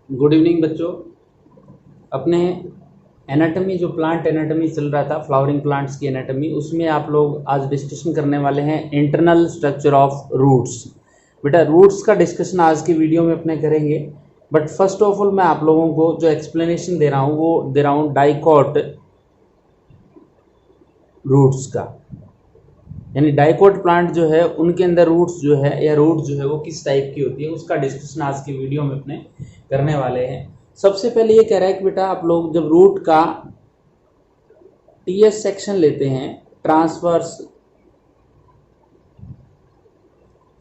Good evening बच्चों। अपने anatomy जो प्लांट एनाटॉमी चल रहा था, फ्लावरिंग प्लांट्स की एनाटॉमी, उसमें आप लोग आज डिस्कशन करने वाले हैं इंटरनल स्ट्रक्चर ऑफ रूट्स। बेटा रूट्स का डिस्कशन आज की वीडियो में अपने करेंगे, बट फर्स्ट ऑफ ऑल मैं आप लोगों को जो एक्सप्लेनेशन दे रहा हूँ वो दे रहा हूँ डाइकॉट रूट्स का। यानी डाइकॉट प्लांट जो है उनके अंदर रूट्स जो है या रूट जो है वो किस टाइप की होती है, उसका डिस्कशन आज की वीडियो में अपने करने वाले हैं। सबसे पहले ये कह रहा है कि बेटा आप लोग जब रूट का टीएस सेक्शन लेते हैं, ट्रांसवर्स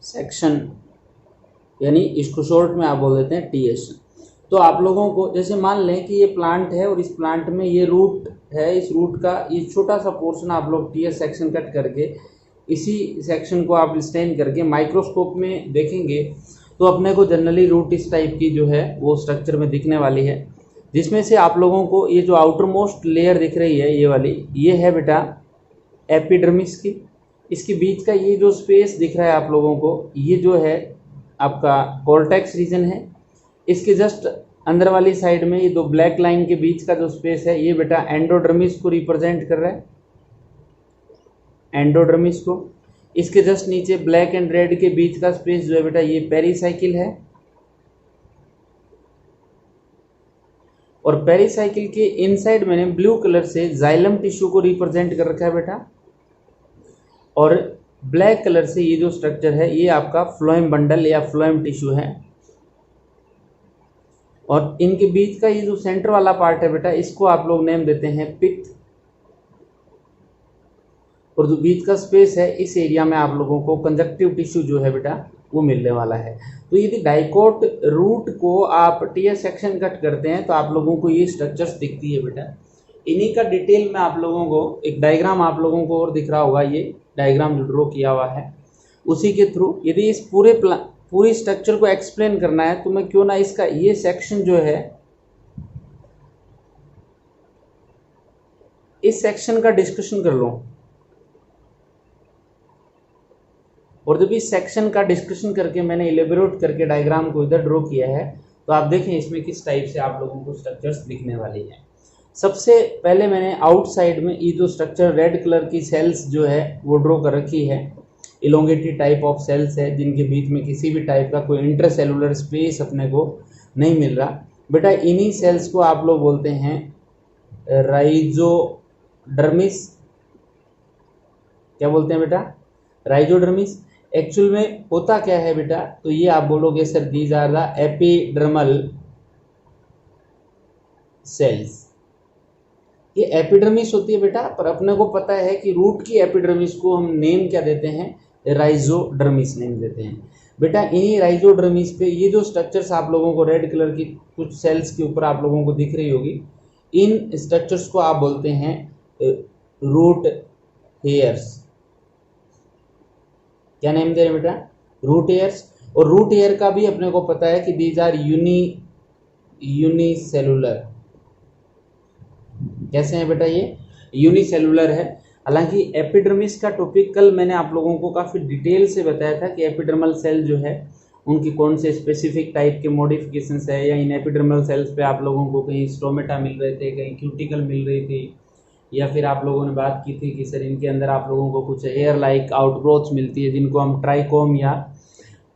सेक्शन, यानी इसको शॉर्ट में आप बोल देते हैं टीएस, तो आप लोगों को जैसे मान लें कि ये प्लांट है और इस प्लांट में ये रूट है, इस रूट का ये छोटा सा पोर्शन आप लोग टीएस सेक्शन कट करके इसी सेक्शन को आप स्टेन करके माइक्रोस्कोप में देखेंगे तो अपने को जनरली रूट इस टाइप की जो है वो स्ट्रक्चर में दिखने वाली है, जिसमें से आप लोगों को ये जो आउटर मोस्ट लेयर दिख रही है ये वाली, ये है बेटा एपिडर्मिस की। इसके बीच का ये जो स्पेस दिख रहा है आप लोगों को, ये जो है आपका कॉर्टेक्स रीजन है। इसके जस्ट अंदर वाली साइड में ये दो ब्लैक लाइन के बीच का जो स्पेस है ये बेटा एंडोडर्मिस को रिप्रेजेंट कर रहा है, एंडोडर्मिस को। इसके जस्ट नीचे ब्लैक एंड रेड के बीच का स्पेस जो है बेटा ये पेरिसाइकिल है, और पेरिसाइकिल के इनसाइड मैंने ब्लू कलर से जाइलम टिश्यू को रिप्रेजेंट कर रखा है बेटा, और ब्लैक कलर से ये जो स्ट्रक्चर है ये आपका फ्लोएम बंडल या फ्लोएम टिश्यू है। और इनके बीच का ये जो सेंटर वाला पार्ट है बेटा इसको आप लोग नेम देते हैं पित्त, और जो बीच का स्पेस है इस एरिया में आप लोगों को कंजक्टिव टिश्यू जो है बेटा वो मिलने वाला है। तो यदि डाइकोट रूट को आप टीएस सेक्शन कट करते हैं तो आप लोगों को ये स्ट्रक्चर्स दिखती है बेटा। इन्हीं का डिटेल में आप लोगों को एक डायग्राम आप लोगों को और दिख रहा होगा, ये डायग्राम जो ड्रॉ किया हुआ है उसी के थ्रू यदि इस पूरी स्ट्रक्चर को एक्सप्लेन करना है तो मैं क्यों ना इसका ये सेक्शन जो है इस सेक्शन का डिस्कशन कर लूं। और जब इस सेक्शन का डिस्कशन करके मैंने इलेबोरेट करके डायग्राम को इधर ड्रॉ किया है तो आप देखें इसमें किस टाइप से आप लोगों को स्ट्रक्चर्स दिखने वाली है। सबसे पहले मैंने आउटसाइड में ये जो स्ट्रक्चर रेड कलर की सेल्स जो है वो ड्रॉ कर रखी है, इलोंगेटेड टाइप ऑफ सेल्स है जिनके बीच में किसी भी टाइप का कोई इंटरसेलुलर स्पेस अपने को नहीं मिल रहा बेटा। इन्हीं सेल्स को आप लोग बोलते हैं राइजोडर्मिस। क्या बोलते हैं बेटा? राइजोडर्मिस। एक्चुअल में होता क्या है बेटा, तो ये आप बोलोगे sir these are the epidermal cells. ये एपिडर्मिस होती है बेटा, पर अपने को पता है कि रूट की एपिडर्मिस को हम नेम क्या देते हैं? राइजोडर्मिस नेम देते हैं बेटा। इन्हीं राइजोडर्मिस पे ये जो स्ट्रक्चर्स आप लोगों को रेड कलर की कुछ सेल्स के ऊपर आप लोगों को दिख रही होगी, इन स्ट्रक्चर्स को आप बोलते हैं रूट हेयर्स। क्या नेम दे रहे बेटा? Root hairs. और रूट हेयर का भी अपने को पता है कि दीज आर यूनिसेलुलर। कैसे हैं बेटा? ये यूनिसेलुलर है। हालांकि एपिडर्मिस का टॉपिक कल मैंने आप लोगों को काफ़ी डिटेल से बताया था कि एपिडर्मल सेल जो है उनकी कौन से स्पेसिफिक टाइप के मॉडिफिकेशंस है, या इन एपिडर्मल सेल्स पे आप लोगों को कहीं स्टोमेटा मिल रहे थे, कहीं क्यूटिकल मिल रही थी, या फिर आप लोगों ने बात की थी कि सर इनके अंदर आप लोगों को कुछ हेयर लाइक आउटग्रोथ्स मिलती है जिनको हम ट्राइकोम या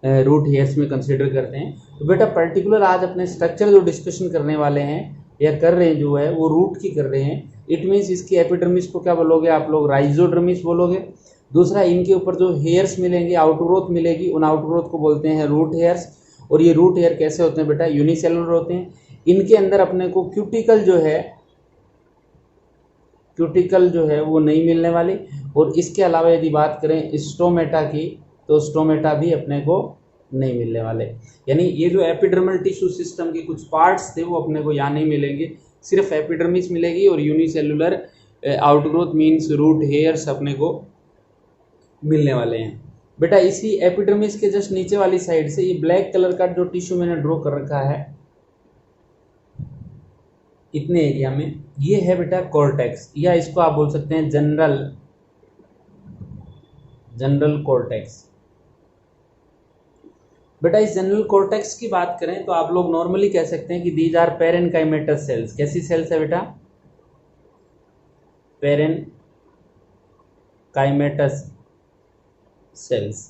रूट हेयर्स में कंसिडर करते हैं। तो बेटा पर्टिकुलर आज अपने स्ट्रक्चर जो डिस्कशन करने वाले हैं या कर रहे हैं जो है वो रूट की कर रहे हैं। इट मीन्स इसकी एपिडर्मिस को क्या बोलोगे आप लोग? राइजोडर्मिस बोलोगे। दूसरा, इनके ऊपर जो हेयर्स मिलेंगे, आउटग्रोथ मिलेगी, उन आउटग्रोथ को बोलते हैं रूट हेयर्स। और ये रूट हेयर कैसे होते हैं बेटा? यूनिसेलुलर होते हैं। इनके अंदर अपने को क्यूटिकल जो है वो नहीं मिलने वाली। और इसके अलावा यदि बात करें स्टोमेटा की तो स्टोमेटा भी अपने को नहीं मिलने वाले। यानी ये जो एपिडर्मल टिश्यू सिस्टम के कुछ पार्ट्स थे वो अपने को यहाँ नहीं मिलेंगे, सिर्फ एपिडर्मिस मिलेगी और unicellular outgrowth means root hairs अपने को मिलने वाले हैं बेटा। इसी एपिडर्मिस के जस्ट नीचे वाली साइड से ये ब्लैक कलर का जो टिश्यू मैंने ड्रॉ कर रखा है इतने एरिया में, ये है बेटा कॉर्टेक्स, या इसको आप बोल सकते हैं जनरल कॉर्टेक्स। बेटा इस जनरल कॉर्टेक्स की बात करें तो आप लोग नॉर्मली कह सकते हैं कि दीज आर पेरेनकाइमेटस सेल्स। कैसी सेल्स है बेटा? Parenchymatous cells.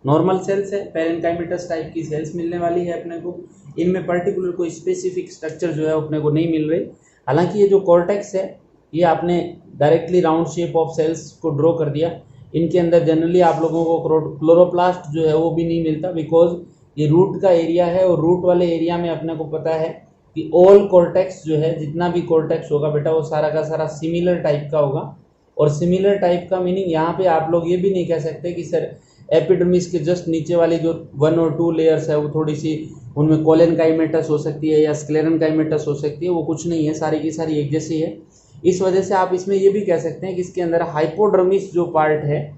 नॉर्मल सेल्स है, पेरेनकाइमेटस टाइप की सेल्स मिलने वाली है अपने को। इनमें पर्टिकुलर कोई स्पेसिफिक स्ट्रक्चर जो है अपने को नहीं मिल रही। हालांकि ये जो कॉर्टेक्स है ये आपने directly round shape of cells को ड्रॉ कर दिया। इनके अंदर जनरली आप लोगों को क्लोरोप्लास्ट जो है वो भी नहीं मिलता, बिकॉज ये रूट का एरिया है और रूट वाले एरिया में अपने को पता है कि ऑल कॉर्टेक्स जो है, जितना भी कॉर्टेक्स होगा बेटा वो सारा का सारा सिमिलर टाइप का होगा। और सिमिलर टाइप का मीनिंग यहाँ पे आप लोग ये भी नहीं कह सकते कि सर एपिडर्मिस के जस्ट नीचे वाली जो 1 और 2 लेयर्स है वो थोड़ी सी उनमें कोलेनकाइमेटस हो सकती है या स्क्लेरेनकाइमेटस हो सकती है, वो कुछ नहीं है, सारी की सारी एक जैसी है। इस वजह से आप इसमें ये भी कह सकते हैं कि इसके अंदर हाइपोडर्मिस जो पार्ट है,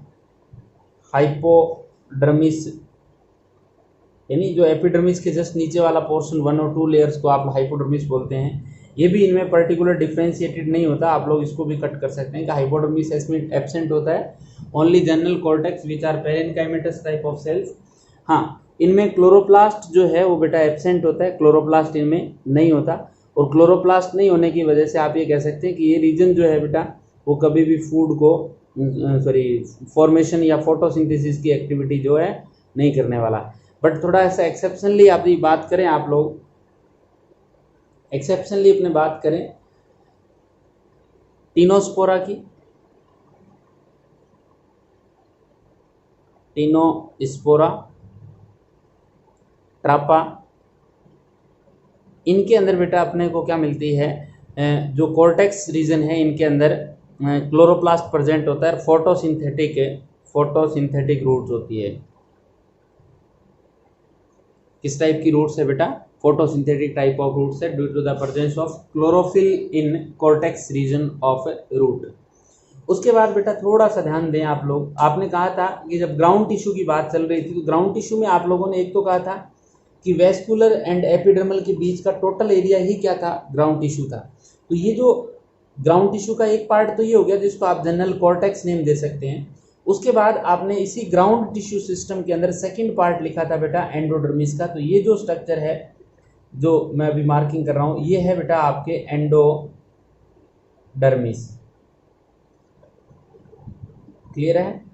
हाइपोडर्मिस यानी जो एपिडर्मिस के जस्ट नीचे वाला पोर्शन 1 और 2 लेयर्स को आप हाइपोडर्मिस बोलते हैं, ये भी इनमें पर्टिकुलर डिफ्रेंशिएटेड नहीं होता। आप लोग इसको भी कट कर सकते हैं कि हाइपोडर्मिस इसमें एब्सेंट होता है, only general cortex which are parenchymatous type of cells. हाँ, इनमें क्लोरोप्लास्ट जो है वो बेटा एब्सेंट होता है, क्लोरोप्लास्ट इनमें नहीं होता। और क्लोरोप्लास्ट नहीं होने की वजह से आप ये कह सकते हैं कि ये रीजन जो है बेटा वो कभी भी फूड को फॉर्मेशन या फोटोसिंथेसिस की एक्टिविटी जो है नहीं करने वाला। बट थोड़ा ऐसा एक्सेप्शनली आप ये बात करें, आप लोग एक्सेप्शनली अपने बात करें टीनोस्पोरा की, टीनोस्पोरा, ट्रापा, इनके अंदर बेटा अपने को क्या मिलती है, जो कॉर्टेक्स रीजन है इनके अंदर क्लोरोप्लास्ट प्रेजेंट होता है, फोटोसिंथेटिक रूट्स होती है। किस टाइप की रूट्स है बेटा? फोटोसिंथेटिक टाइप ऑफ रूट्स है due to the presence of chlorophyll in cortex region of root. उसके बाद बेटा थोड़ा सा ध्यान दें आप लोग, आपने कहा था कि जब ग्राउंड टिश्यू की बात चल रही थी तो ग्राउंड टिश्यू में आप लोगों ने एक तो कहा था कि वेस्कुलर एंड एपिडर्मल के बीच का टोटल एरिया ही क्या था? ग्राउंड टिश्यू था। तो ये जो ग्राउंड टिश्यू का एक पार्ट तो ये हो गया जिसको आप जनरल कॉर्टेक्स नेम दे सकते हैं। उसके बाद आपने इसी ग्राउंड टिश्यू सिस्टम के अंदर सेकंड पार्ट लिखा था बेटा एंडोडर्मिस का। तो ये जो स्ट्रक्चर है जो मैं अभी मार्किंग कर रहा हूं ये है बेटा आपके एंडोडर्मिस। क्लियर है?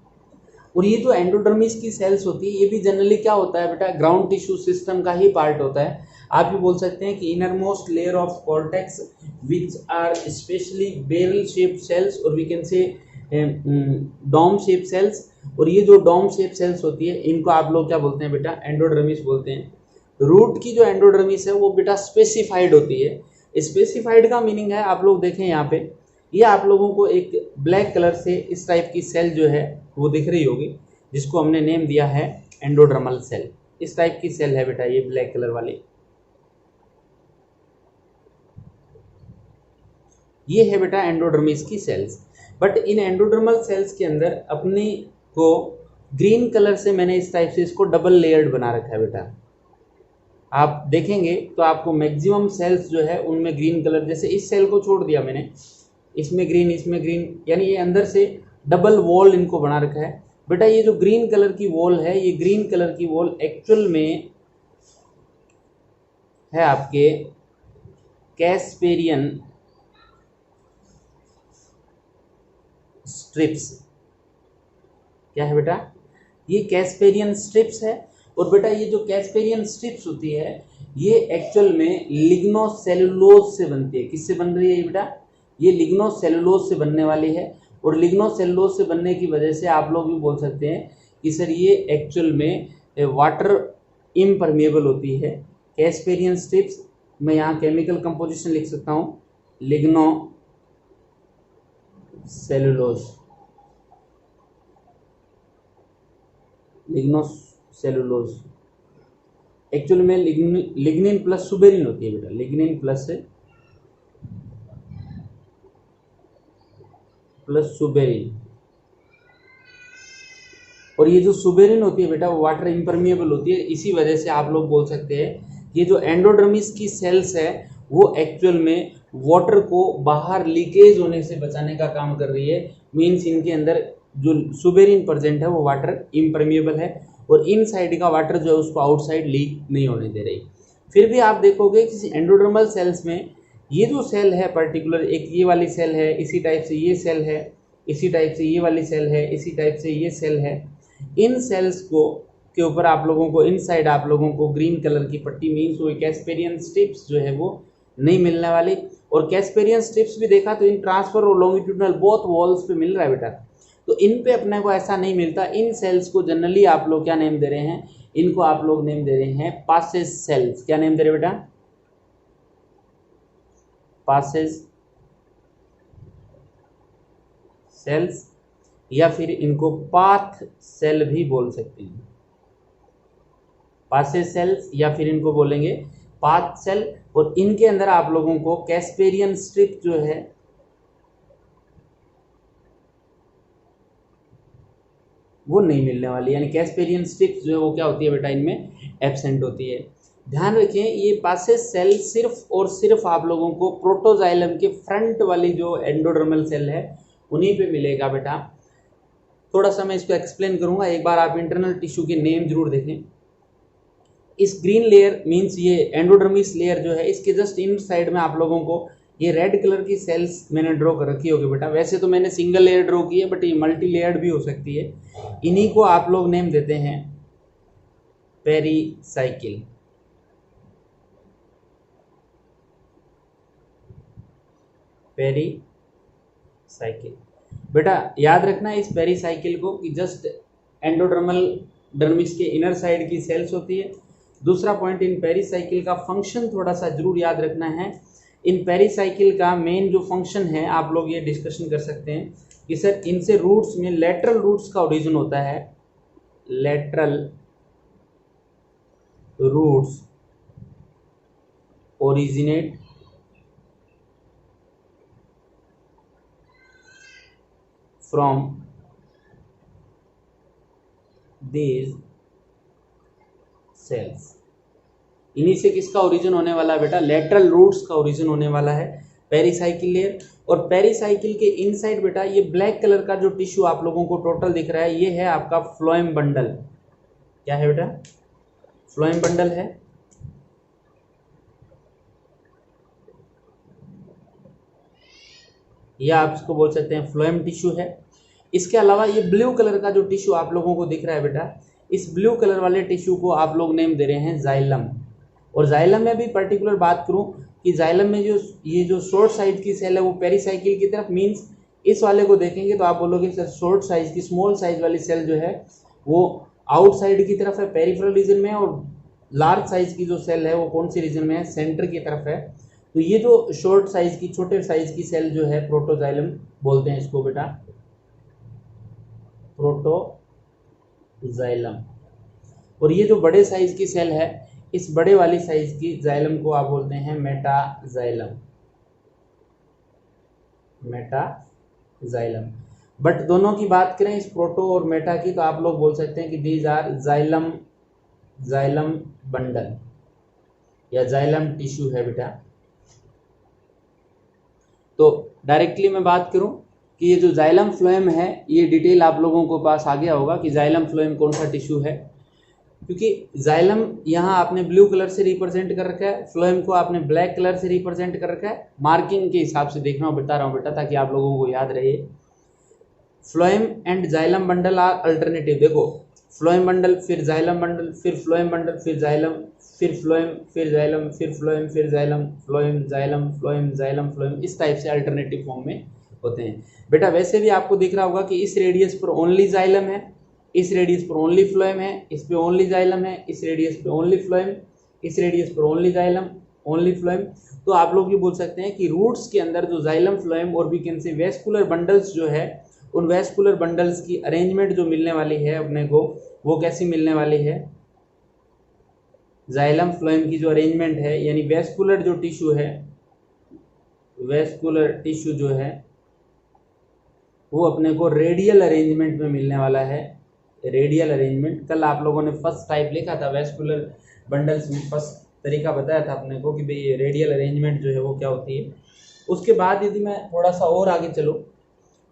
और ये जो एंडोडर्मिस की सेल्स होती है ये भी जनरली क्या होता है बेटा? ग्राउंड टिश्यू सिस्टम का ही पार्ट होता है। आप ये बोल सकते हैं कि inner most layer of cortex which are specially barrel shape cells और we can say dome shape cells. और ये जो डॉम शेप सेल्स होती है इनको आप लोग क्या बोलते हैं बेटा? एंडोडर्मिस बोलते हैं। रूट की जो एंडोडर्मिस है वो बेटा स्पेसिफाइड होती है। स्पेसिफाइड का मीनिंग है, आप लोग देखें यहाँ पे, ये आप लोगों को एक ब्लैक कलर से इस टाइप की सेल जो है वो दिख रही होगी जिसको हमने नेम दिया है एंडोडर्मल सेल। इस टाइप की सेल है बेटा ये ब्लैक कलर वाली, ये है बेटा एंडोडर्मिस की cells. But in endodermal cells के अंदर अपने को ग्रीन कलर से मैंने इस टाइप से इसको डबल लेयर्ड बना रखा है बेटा। आप देखेंगे तो आपको मैक्सिमम सेल्स जो है उनमें ग्रीन कलर, जैसे इस सेल को छोड़ दिया मैंने, इसमें ग्रीन इसमें ग्रीन, यानी ये अंदर से डबल वॉल इनको बना रखा है बेटा। ये जो ग्रीन कलर की वॉल है, ये ग्रीन कलर की वॉल एक्चुअल में है आपके कैस्पेरियन स्ट्रिप्स। क्या है बेटा? ये कैस्पेरियन स्ट्रिप्स है। और बेटा ये जो कैस्पेरियन स्ट्रिप्स होती है ये एक्चुअल में लिग्नोसेलुलोज से बनती है। किससे बन रही है ये बेटा? ये लिग्नोसेलुलोज से बनने वाली है। और लिग्नोसेलुलोज से बनने की वजह से आप लोग भी बोल सकते हैं कि सर ये एक्चुअल में वाटर इम्परमेबल होती है। कैस्पेरियन स्ट्रिप्स, मैं यहाँ केमिकल कंपोजिशन लिख सकता हूँ, लिग्नोसेलुलोज, लिग्नोसेलुलोज एक्चुअल में लिग्निन प्लस सुबेरिन होती है बेटा, लिग्निन प्लस सुबेरिन। और ये जो सुबेरिन होती है बेटा वो वाटर इम्परमिएबल होती है। इसी वजह से आप लोग बोल सकते हैं ये जो एंडोडर्मिस की सेल्स है वो एक्चुअल में वाटर को बाहर लीकेज होने से बचाने का काम कर रही है। मीन्स इनके अंदर जो सुबेरिन प्रेजेंट है वो वाटर इम्परमिएबल है। और इनसाइड का वाटर जो है उसको आउटसाइड लीक नहीं होने दे रही। फिर भी आप देखोगे कि एंडोडर्मल सेल्स में ये जो सेल है पर्टिकुलर, एक ये वाली सेल है, इसी टाइप से ये सेल है, इसी टाइप से ये वाली सेल है, इसी टाइप से ये सेल है, इन सेल्स को के ऊपर आप लोगों को इनसाइड आप लोगों को ग्रीन कलर की पट्टी मीन्स वो कैस्पेरियन स्ट्रिप्स जो है वो नहीं मिलने वाली। और कैस्पेरियन स्ट्रिप्स भी देखा तो इन ट्रांसफर और लॉन्गिट्यूडनल बोथ वॉल्स पे मिल रहा है बेटा, तो इन पे अपने को ऐसा नहीं मिलता। इन सेल्स को जनरली आप लोग क्या नेम दे रहे हैं, इनको आप लोग नेम दे रहे हैं पासेज सेल्स। क्या नेम दे रहे बेटा, पासेज सेल्स, या फिर इनको पाथ सेल भी बोल सकते हैं, पासेज सेल्स या फिर इनको बोलेंगे पाथ सेल। और इनके अंदर आप लोगों को कैस्पेरियन स्ट्रिप जो है वो नहीं मिलने वाली, यानी कैस्पेरियन स्ट्रिप्स जो है वो क्या होती है बेटा, इनमें एब्सेंट होती है। ध्यान रखें ये पासेज सेल सिर्फ और सिर्फ आप लोगों को प्रोटोजाइलम के फ्रंट वाली जो एंडोडर्मल सेल है उन्हीं पे मिलेगा बेटा। थोड़ा सा मैं इसको एक्सप्लेन करूंगा, एक बार आप इंटरनल टिश्यू के नेम जरूर देखें। इस ग्रीन लेयर मींस ये एंडोडर्मिस लेयर जो है, इसके जस्ट इन साइड में आप लोगों को ये रेड कलर की सेल्स मैंने ड्रॉ कर रखी होगी बेटा। वैसे तो मैंने सिंगल लेयर ड्रॉ की है बट ये मल्टी लेयर्ड भी हो सकती है। इन्हीं को आप लोग नेम देते हैं पेरीसाइकिल। पेरीसाइकिल बेटा याद रखना इस पेरीसाइकिल को कि जस्ट एंडोडर्मल डर्मिस के इनर साइड की सेल्स होती है। दूसरा पॉइंट, इन पेरीसाइकिल का फंक्शन थोड़ा सा जरूर याद रखना है। इन पेरीसाइकिल का मेन जो फंक्शन है आप लोग ये डिस्कशन कर सकते हैं कि सर इनसे रूट्स में लेटरल रूट्स का ओरिजिन होता है, lateral roots originate from these cells. इन्हीं से किसका ओरिजिन होने वाला है बेटा, लेटरल रूट्स का ओरिजिन होने वाला है पेरीसाइकिल लेयर। और पेरीसाइकिल के इनसाइड बेटा ये ब्लैक कलर का जो टिश्यू आप लोगों को टोटल दिख रहा है ये है आपका फ्लोएम बंडल। क्या है बेटा, फ्लोएम बंडल है। या आप इसको बोल सकते हैं फ्लोएम टिश्यू है। इसके अलावा ये ब्लू कलर का जो टिश्यू आप लोगों को दिख रहा है बेटा, इस ब्लू कलर वाले टिश्यू को आप लोग नेम दे रहे हैं जाइलम। और जाइलम में भी पर्टिकुलर बात करूं कि जाइलम में जो ये जो शॉर्ट साइज की सेल है वो पेरीसाइकिल की तरफ, मींस इस वाले को देखेंगे तो आप बोलोगे सर शॉर्ट साइज की स्मॉल साइज वाली सेल जो है वो आउटसाइड की तरफ है, पेरिफेरल रीजन में, और लार्ज साइज की जो सेल है वो कौन सी रीजन में है, सेंटर की तरफ है। तो ये जो शॉर्ट साइज की छोटे साइज की सेल जो है प्रोटोजाइलम बोलते हैं इसको बेटा, प्रोटोजाइलम। और ये जो बड़े साइज की सेल है इस बड़े वाली साइज की जाइलम को आप बोलते हैं मेटाजाइलम, मेटाजाइलम। बट दोनों की बात करें इस प्रोटो और मेटा की तो आप लोग बोल सकते हैं कि these are xylem, xylem bundle या जाइलम टिश्यू है बेटा। तो डायरेक्टली मैं बात करूं कि ये जो जाइलम फ्लोएम है ये डिटेल आप लोगों को पास आ गया होगा कि जाइलम फ्लोएम कौन सा टिश्यू है, क्योंकि जाइलम यहाँ आपने ब्लू कलर से रिप्रेजेंट कर रखा है, फ्लोएम को आपने ब्लैक कलर से रिप्रेजेंट कर रखा है। मार्किंग के हिसाब से देखना बता रहा हूँ बेटा ताकि आप लोगों को याद रहे। Phloem and xylem bundle are alternative. देखो फ्लोएम बंडल फिर जाइलम बंडल फिर फ्लोएम बंडल फिर जाइलम फिर फ्लोएम फिर जाइलम फिर फ्लोएम फिर xylem, phloem xylem phloem xylem phloem, इस टाइप से अल्टरनेटिव फॉर्म में होते हैं बेटा। वैसे भी आपको दिख रहा होगा कि इस रेडियस पर ओनली जाइलम है, इस रेडियस पर ओनली फ्लोएम है, इस पे ओनली जाइलम है, इस रेडियस पे ओनली फ्लोएम, इस रेडियस पर ओनली जाइलम ओनली फ्लोएम। तो आप लोग ये बोल सकते हैं कि रूट्स के अंदर जो जाइलम फ्लोएम और we can say vascular bundles जो है उन वेस्कुलर बंडल्स की अरेंजमेंट जो मिलने वाली है अपने को वो कैसी मिलने वाली है, जाइलम फ्लोएम की जो अरेंजमेंट है यानी वेस्कुलर जो टिश्यू है, वेस्कुलर टिश्यू जो है वो अपने को रेडियल अरेंजमेंट में मिलने वाला है। रेडियल अरेंजमेंट कल आप लोगों ने फर्स्ट टाइप लिखा था वेस्कुलर बंडल्स में, फर्स्ट तरीका बताया था अपने को कि भाई ये रेडियल अरेंजमेंट जो है वो क्या होती है। उसके बाद यदि मैं थोड़ा सा और आगे चलूँ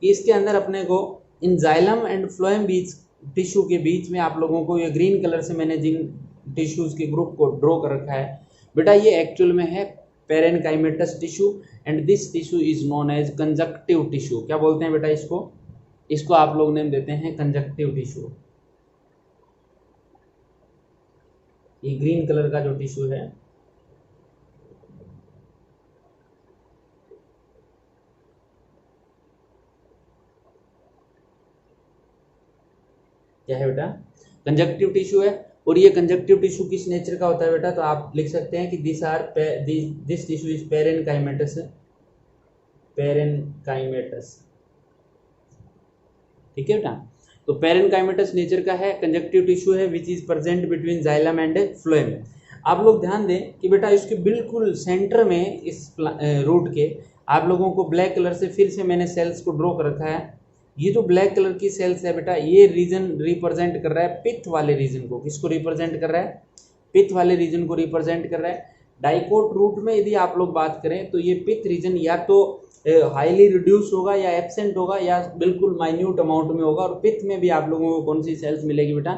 कि इसके अंदर अपने को इन xylem and phloem beach tissue के बीच में आप लोगों को ये ग्रीन कलर से मैंने जिन टिश्यूज के ग्रुप को ड्रॉ कर रखा है बेटा, ये एक्चुअल में है parenchymatous tissue and this tissue is known as conjunctive tissue. क्या बोलते हैं बेटा इसको आप लोग नेम देते हैं कंजक्टिव टिश्यू। ये ग्रीन कलर का जो टिश्यू है क्या है बेटा, कंजक्टिव टिश्यू है। और ये कंजक्टिव टिश्यू किस नेचर का होता है बेटा, तो आप लिख सकते हैं कि this tissue is parenchymatous, parenchymatous. ठीक है बेटा, तो पेरेनकाइमेटस नेचर का है, कंजक्टिव टिश्यू है which is present between xylem and phloem. आप लोग ध्यान दें कि बेटा इसके बिल्कुल सेंटर में इस रूट के आप लोगों को ब्लैक कलर से फिर से मैंने सेल्स को ड्रॉ कर रखा है। ये जो ब्लैक कलर की सेल्स है बेटा, ये रीजन रिप्रेजेंट कर रहा है पित्त वाले रीजन को। किसको रिप्रेजेंट कर रहा है, पित्त वाले रीजन को रिप्रेजेंट कर रहा है। डाइकोट रूट में यदि आप लोग बात करें तो ये पित्त रीजन या तो हाईली रिड्यूस होगा या एब्सेंट होगा या बिल्कुल माइन्यूट अमाउंट में होगा। और पित्त में भी आप लोगों को कौन सी सेल्स मिलेगी बेटा,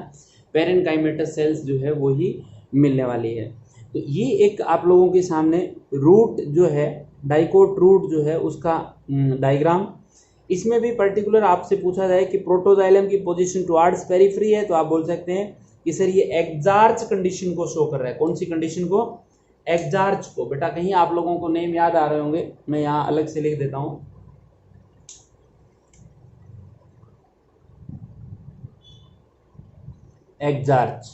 पेरेनकाइमेटस सेल्स जो है वो ही मिलने वाली है। तो ये एक आप लोगों के सामने रूट जो है, डाइकोट रूट जो है उसका डायग्राम। इसमें भी पर्टिकुलर आपसे पूछा जाए कि प्रोटोजाइलम की पोजीशन टुवर्ड्स पेरिफेरी है तो आप बोल सकते हैं कि सर ये एक्सार्च कंडीशन को शो कर रहा है। कौन सी कंडीशन को, एक्सार्च को। बेटा कहीं आप लोगों को नेम याद आ रहे होंगे, मैं यहाँ अलग से लिख देता हूँ। एक्सार्च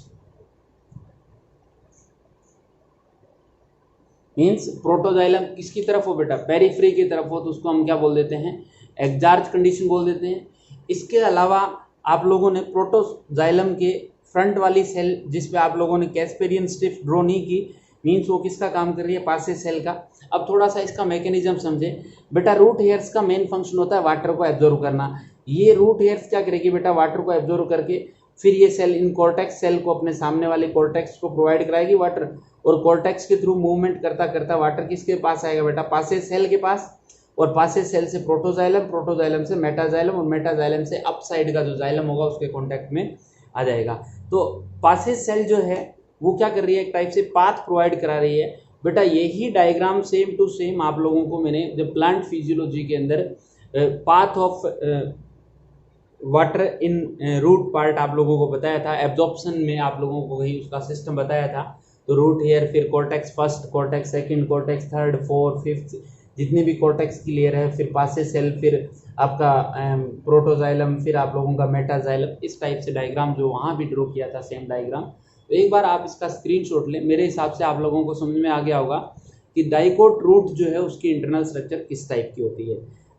मीन्स प्रोटोजाइलम किसकी तरफ हो बेटा, पेरिफेरी की तरफ हो तो उसको हम क्या बोल देते हैं, एक्सार्च कंडीशन बोल देते हैं। इसके अलावा आप लोगों ने प्रोटोजाइलम के फ्रंट वाली सेल जिस पे आप लोगों ने कैस्पेरियन स्ट्रिप ड्रॉ नहीं की, मीन्स वो किसका काम कर रही है, पासे सेल का। अब थोड़ा सा इसका मैकेनिज्म समझे बेटा। रूट हेयर्स का मेन फंक्शन होता है वाटर को एब्जॉर्व करना। ये रूट हेयर्स क्या करेगी बेटा, वाटर को एब्जॉर्व करके फिर ये सेल इन कॉर्टेक्स सेल को, अपने सामने वाले कॉर्टेक्स को प्रोवाइड कराएगी वाटर, और कॉर्टेक्स के थ्रू मूवमेंट करता करता वाटर किसके पास आएगा बेटा, पासे सेल के पास, और पासे सेल से प्रोटोजाइलम, प्रोटोजाइलम से मेटाजाइलम, और मेटाजाइलम से अप साइड का जो जाइलम होगा उसके कॉन्टेक्ट में आ जाएगा। तो पासे सेल जो है वो क्या कर रही है, एक टाइप से पाथ प्रोवाइड करा रही है बेटा। यही डायग्राम सेम टू सेम आप लोगों को मैंने जब प्लांट फिजियोलॉजी के अंदर path of water in root part आप लोगों को बताया था, एब्जॉर्प्शन में आप लोगों को वही उसका सिस्टम बताया था। तो रूट हेयर, फिर cortex first, cortex second, cortex third, fourth, fifth, जितनी भी कॉर्टेक्स की लेयर है, फिर पासे सेल, फिर आपका प्रोटोजाइलम, फिर आप लोगों का मेटाजाइलम। इस टाइप से डायग्राम जो वहाँ भी ड्रॉ किया था सेम डायग्राम। तो एक बार आप इसका स्क्रीनशॉट लें, मेरे हिसाब से आप लोगों को समझ में आ गया होगा कि डाइकोट रूट जो है उसकी इंटरनल स्ट्रक्चर किस टाइप की होती है।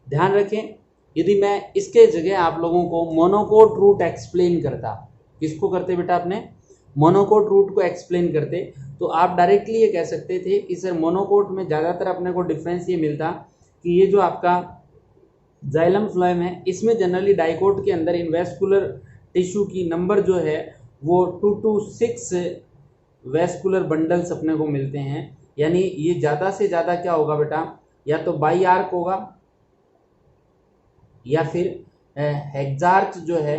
ध्यान रखें, यदि मैं इसके जगह आप लोगों को मोनोकोट रूट एक्सप्लेन करता, किसको करते बेटा, अपने मोनोकोट रूट को एक्सप्लेन करते, तो आप डायरेक्टली ये कह सकते थे कि सर मोनोकोट में ज़्यादातर अपने को डिफरेंस ये मिलता कि ये जो आपका जाइलम फ्लोएम है इसमें जनरली डाइकोट के अंदर इनवेस्कुलर टिश्यू की नंबर जो है वो 2 to 6 वेस्कुलर बंडल्स अपने को मिलते हैं। यानी ये ज़्यादा से ज़्यादा क्या होगा बेटा, या तो बाई आर्क होगा या फिर हेक्सार्च जो है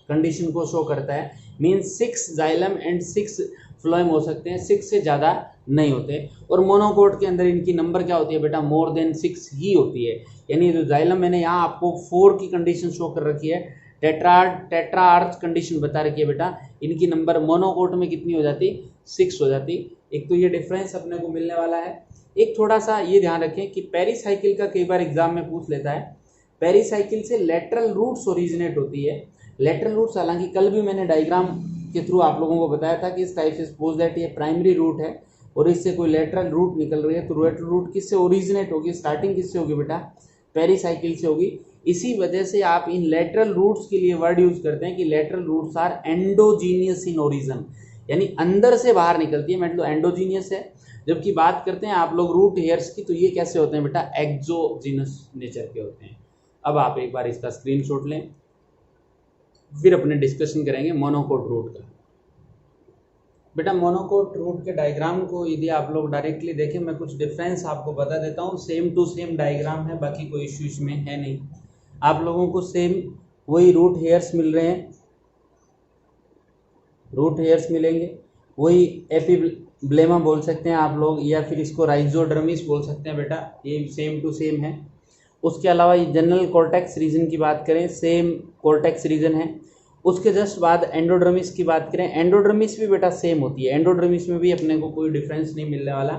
कंडीशन को शो करता है। मीन्स 6 जाइलम एंड 6 फ्लोएम हो सकते हैं, 6 से ज़्यादा नहीं होते। और मोनोकोट के अंदर इनकी नंबर क्या होती है बेटा, मोर देन 6 ही होती है। यानी जो जाइलम मैंने यहाँ आपको 4 की कंडीशन शो कर रखी है, टेट्राआर्च कंडीशन बता रखी है बेटा, इनकी नंबर मोनोकोट में कितनी हो जाती, 6 हो जाती। एक तो ये डिफरेंस अपने को मिलने वाला है। एक थोड़ा सा ये ध्यान रखें कि पेरीसाइकिल का कई बार एग्जाम में पूछ लेता है, पेरीसाइकिल से लेटरल रूट्स ओरिजिनेट होती है। लेटरल रूट्स हालांकि कल भी मैंने डायग्राम के थ्रू आप लोगों को बताया था कि इस टाइप से सपोज दैट ये प्राइमरी रूट है और इससे कोई लेटरल रूट निकल रही है, तो लेटरल रूट किससे ओरिजिनेट होगी, स्टार्टिंग किससे होगी बेटा, पेरीसाइकिल से होगी। इसी वजह से आप इन लेटरल रूट्स के लिए वर्ड यूज करते हैं कि lateral roots are endogenous in origin, यानी अंदर से बाहर निकलती है, मतलब एंडोजीनियस है। जबकि बात करते हैं आप लोग रूट हेयर्स की, तो ये कैसे होते हैं बेटा, एक्सोजीनस नेचर के होते हैं। अब आप एक बार इसका स्क्रीनशॉट लें, फिर अपने डिस्कशन करेंगे मोनोकोट रूट का। बेटा मोनोकोट रूट के डायग्राम को यदि आप लोग डायरेक्टली देखें, मैं कुछ डिफरेंस आपको बता देता हूँ। सेम टू सेम डायग्राम है, बाकी कोई इश्यू इसमें है नहीं। आप लोगों को सेम वही रूट हेयर्स मिल रहे हैं, रूट हेयर्स मिलेंगे, वही एपिब्लेमा बोल सकते हैं आप लोग, या फिर इसको राइजोडर्मिस बोल सकते हैं बेटा, ये सेम टू सेम है। उसके अलावा ये जनरल कॉर्टेक्स रीजन की बात करें, सेम कॉर्टेक्स रीजन है। उसके जस्ट बाद एंडोडर्मिस की बात करें, एंडोडर्मिस भी बेटा सेम होती है, एंडोडर्मिस में भी अपने को कोई डिफरेंस नहीं मिलने वाला।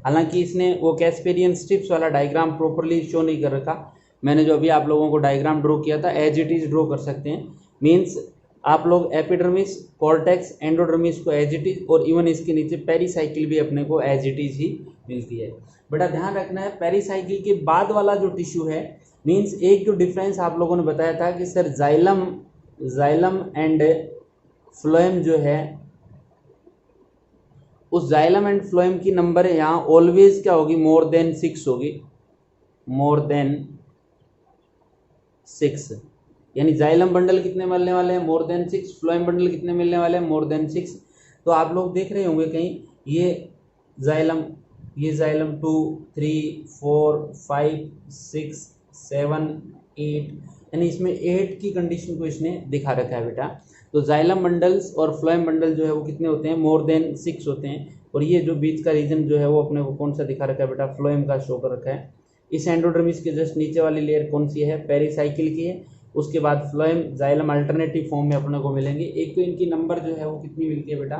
हालांकि इसने वो कैस्पेरियन स्ट्रिप्स वाला डायग्राम प्रॉपरली शो नहीं कर रखा, मैंने जो अभी आप लोगों को डायग्राम ड्रॉ किया था एज इट इज ड्रॉ कर सकते हैं। मीन्स आप लोग एपिडर्मिस, कॉर्टेक्स, एंडोडर्मिस को एज इट इज, और इवन इसके नीचे पेरीसाइकिल भी अपने को एज इट इज ही मिलती है। बेटा ध्यान रखना है, पेरीसाइकिल के बाद वाला जो टिश्यू है, मीन्स एक जो डिफरेंस आप लोगों ने बताया था कि सर जाइलम एंड फ्लोएम जो है, उस जाइलम एंड फ्लोएम की नंबर यहाँ ऑलवेज क्या होगी, मोर देन 6 होगी, मोर देन 6। यानी जाइलम बंडल कितने मिलने वाले हैं, मोर देन 6, फ्लोएम बंडल कितने मिलने वाले हैं, मोर देन 6। तो आप लोग देख रहे होंगे कहीं ये जाइलम 2, 3, 4, 5, 6, 7, 8, यानी इसमें 8 की कंडीशन को इसने दिखा रखा है बेटा। तो जाइलम बंडल्स और फ्लोएम बंडल जो है वो कितने होते हैं, मोर देन 6 होते हैं। और ये जो बीच का रीजन जो है वो अपने को कौन सा दिखा रखा है बेटा, फ्लोएम का शो कर रखा है। इस एंडोडर्मिस के जस्ट नीचे वाली लेयर कौन सी है, पेरीसाइकिल की है। उसके बाद फ्लोएम, जाइलम अल्टरनेटिव फॉर्म में अपने को मिलेंगे। एक तो इनकी नंबर जो है वो कितनी मिलती है बेटा,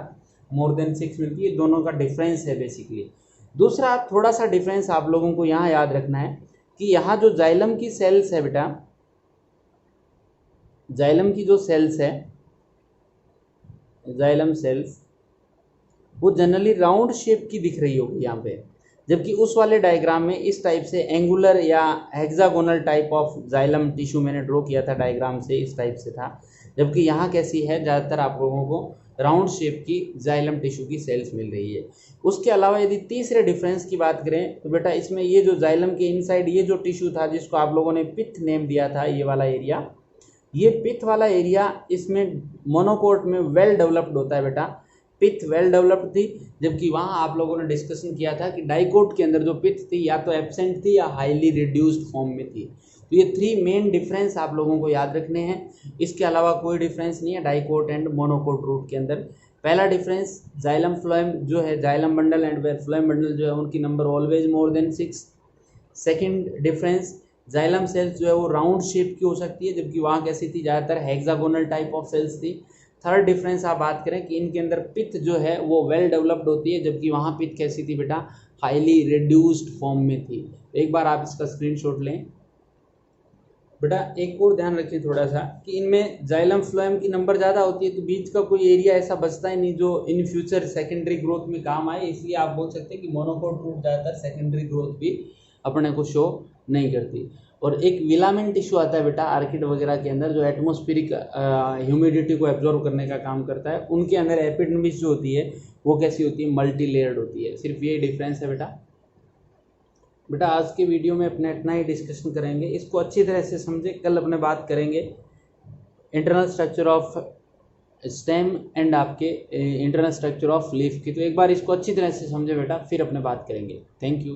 मोर देन 6 मिलती है। दोनों का डिफरेंस है बेसिकली। दूसरा थोड़ा सा डिफरेंस आप लोगों को यहाँ याद रखना है कि यहाँ जो जाइलम की सेल्स है बेटा, जाइलम की जो सेल्स है, जाइलम सेल्स वो जनरली राउंड शेप की दिख रही होगी यहाँ पे, जबकि उस वाले डायग्राम में इस टाइप से एंगुलर या hexagonal type of xylem tissue मैंने ड्रॉ किया था डायग्राम से, इस टाइप से था। जबकि यहाँ कैसी है, ज़्यादातर आप लोगों को राउंड शेप की जाइलम टिश्यू की सेल्स मिल रही है। उसके अलावा यदि तीसरे डिफरेंस की बात करें तो बेटा इसमें ये जो जाइलम के इनसाइड ये जो टिश्यू था जिसको आप लोगों ने पिथ नेम दिया था, ये वाला एरिया, ये पिथ वाला एरिया इसमें मोनोकोट में वेल डेवलप्ड होता है बेटा, पिथ वेल डेवलप्ड थी। जबकि वहाँ आप लोगों ने डिस्कशन किया था कि डाइकोट के अंदर जो पिथ थी या तो एब्सेंट थी या हाईली रिड्यूस्ड फॉर्म में थी। तो ये 3 मेन डिफरेंस आप लोगों को याद रखने हैं, इसके अलावा कोई डिफरेंस नहीं है डाइकोट एंड मोनोकोट रूट के अंदर। पहला डिफरेंस, जाइलम फ्लोएम जो है, xylem bundle and phloem bundle जो है उनकी number always more than 6। Second difference, xylem cells जो है वो राउंड शेप की हो सकती है, जबकि वहाँ कैसी थी, ज़्यादातर हेक्सागोनल टाइप ऑफ सेल्स थी। थर्ड डिफरेंस आप बात करें कि इनके अंदर पिथ जो है वो वेल डेवलप्ड होती है, जबकि वहाँ पिथ कैसी थी बेटा, हाईली रिड्यूस्ड फॉर्म में थी। एक बार आप इसका स्क्रीनशॉट लें बेटा। एक और ध्यान रखिए थोड़ा सा कि इनमें जाइलम फ्लोएम की नंबर ज़्यादा होती है तो बीच का कोई एरिया ऐसा बचता ही नहीं जो इन फ्यूचर सेकेंडरी ग्रोथ में काम आए, इसलिए आप बोल सकते हैं कि मोनोकोट रूट ज़्यादातर सेकेंडरी ग्रोथ भी अपने को शो नहीं करती। और एक विलामेंट टिश्यू आता है बेटा आर्किड वगैरह के अंदर जो एटमॉस्फेरिक ह्यूमिडिटी को एब्जॉर्व करने का काम करता है, उनके अंदर एपिडर्मिस जो होती है वो कैसी होती है, मल्टी लेयर्ड होती है। सिर्फ ये डिफरेंस है बेटा। आज के वीडियो में अपने इतना ही डिस्कशन करेंगे, इसको अच्छी तरह से समझे। कल अपने बात करेंगे internal structure of stem and आपके इंटरनल स्ट्रक्चर ऑफ लीफ की। तो एक बार इसको अच्छी तरह से समझे बेटा, फिर अपने बात करेंगे। Thank you.